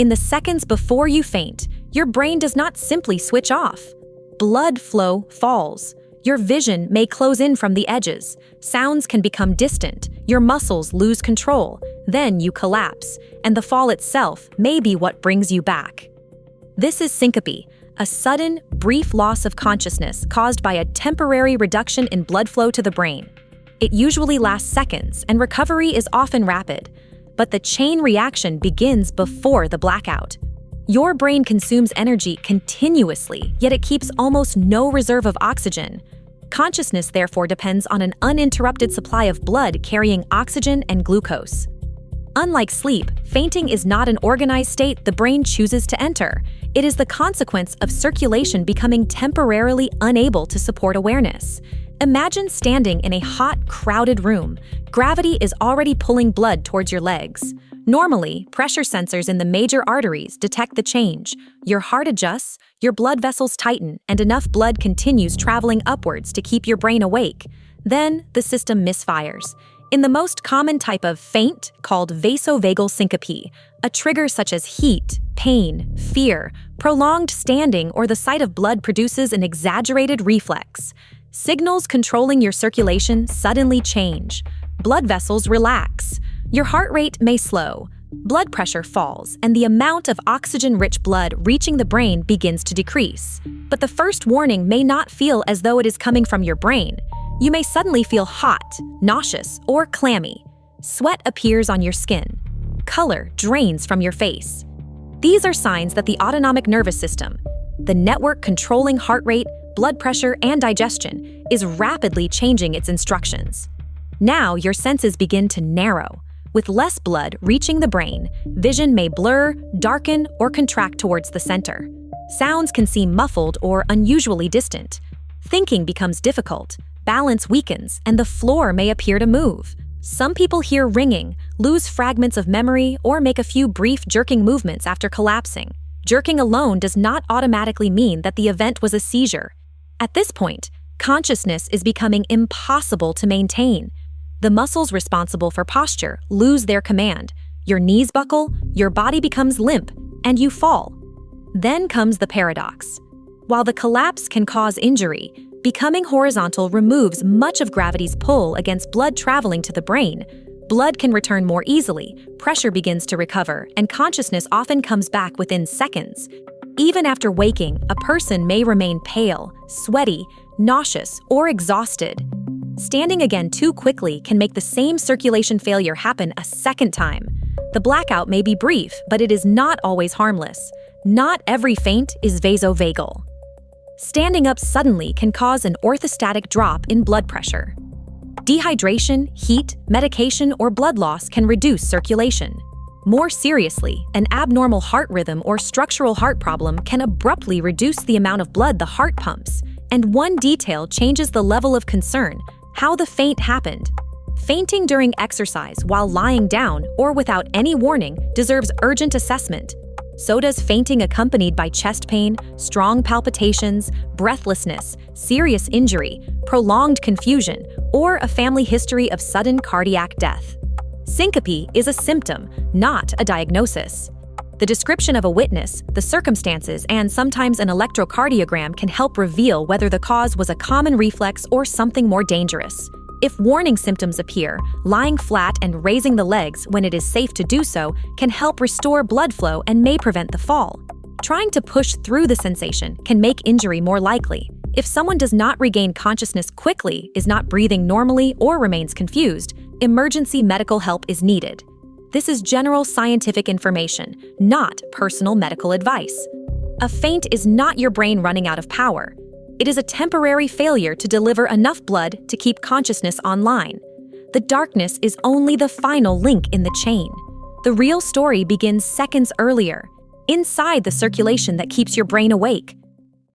In the seconds before you faint, your brain does not simply switch off. Blood flow falls. Your vision may close in from the edges. Sounds can become distant. Your muscles lose control. Then you collapse, and the fall itself may be what brings you back. This is syncope, a sudden, brief loss of consciousness caused by a temporary reduction in blood flow to the brain. It usually lasts seconds, and recovery is often rapid. But the chain reaction begins before the blackout. Your brain consumes energy continuously, yet it keeps almost no reserve of oxygen. Consciousness therefore depends on an uninterrupted supply of blood carrying oxygen and glucose. Unlike sleep, fainting is not an organized state the brain chooses to enter. It is the consequence of circulation becoming temporarily unable to support awareness. Imagine standing in a hot, crowded room. Gravity is already pulling blood towards your legs. Normally, pressure sensors in the major arteries detect the change. Your heart adjusts, your blood vessels tighten, and enough blood continues traveling upwards to keep your brain awake. Then, the system misfires. In the most common type of faint, called vasovagal syncope, a trigger such as heat, pain, fear, prolonged standing, or the sight of blood produces an exaggerated reflex. Signals controlling your circulation suddenly change. Blood vessels relax. Your heart rate may slow. Blood pressure falls, and the amount of oxygen-rich blood reaching the brain begins to decrease. But the first warning may not feel as though it is coming from your brain. You may suddenly feel hot, nauseous, or clammy. Sweat appears on your skin. Color drains from your face. These are signs that the autonomic nervous system, the network controlling heart rate, blood pressure, and digestion, is rapidly changing its instructions. Now your senses begin to narrow. With less blood reaching the brain, vision may blur, darken, or contract towards the center. Sounds can seem muffled or unusually distant. Thinking becomes difficult. Balance weakens, and the floor may appear to move. Some people hear ringing, lose fragments of memory, or make a few brief jerking movements after collapsing. Jerking alone does not automatically mean that the event was a seizure. At this point, consciousness is becoming impossible to maintain. The muscles responsible for posture lose their command. Your knees buckle, your body becomes limp, and you fall. Then comes the paradox. While the collapse can cause injury, becoming horizontal removes much of gravity's pull against blood traveling to the brain. Blood can return more easily, pressure begins to recover, and consciousness often comes back within seconds. Even after waking, a person may remain pale, sweaty, nauseous, or exhausted. Standing again too quickly can make the same circulation failure happen a second time. The blackout may be brief, but it is not always harmless. Not every faint is vasovagal. Standing up suddenly can cause an orthostatic drop in blood pressure. Dehydration, heat, medication, or blood loss can reduce circulation. More seriously, an abnormal heart rhythm or structural heart problem can abruptly reduce the amount of blood the heart pumps, and one detail changes the level of concern: how the faint happened. Fainting during exercise while lying down or without any warning deserves urgent assessment. So does fainting accompanied by chest pain, strong palpitations, breathlessness, serious injury, prolonged confusion, or a family history of sudden cardiac death. Syncope is a symptom, not a diagnosis. The description of a witness, the circumstances, and sometimes an electrocardiogram can help reveal whether the cause was a common reflex or something more dangerous. If warning symptoms appear, lying flat and raising the legs when it is safe to do so can help restore blood flow and may prevent the fall. Trying to push through the sensation can make injury more likely. If someone does not regain consciousness quickly, is not breathing normally, or remains confused, emergency medical help is needed. This is general scientific information, not personal medical advice. A faint is not your brain running out of power. It is a temporary failure to deliver enough blood to keep consciousness online. The darkness is only the final link in the chain. The real story begins seconds earlier, inside the circulation that keeps your brain awake.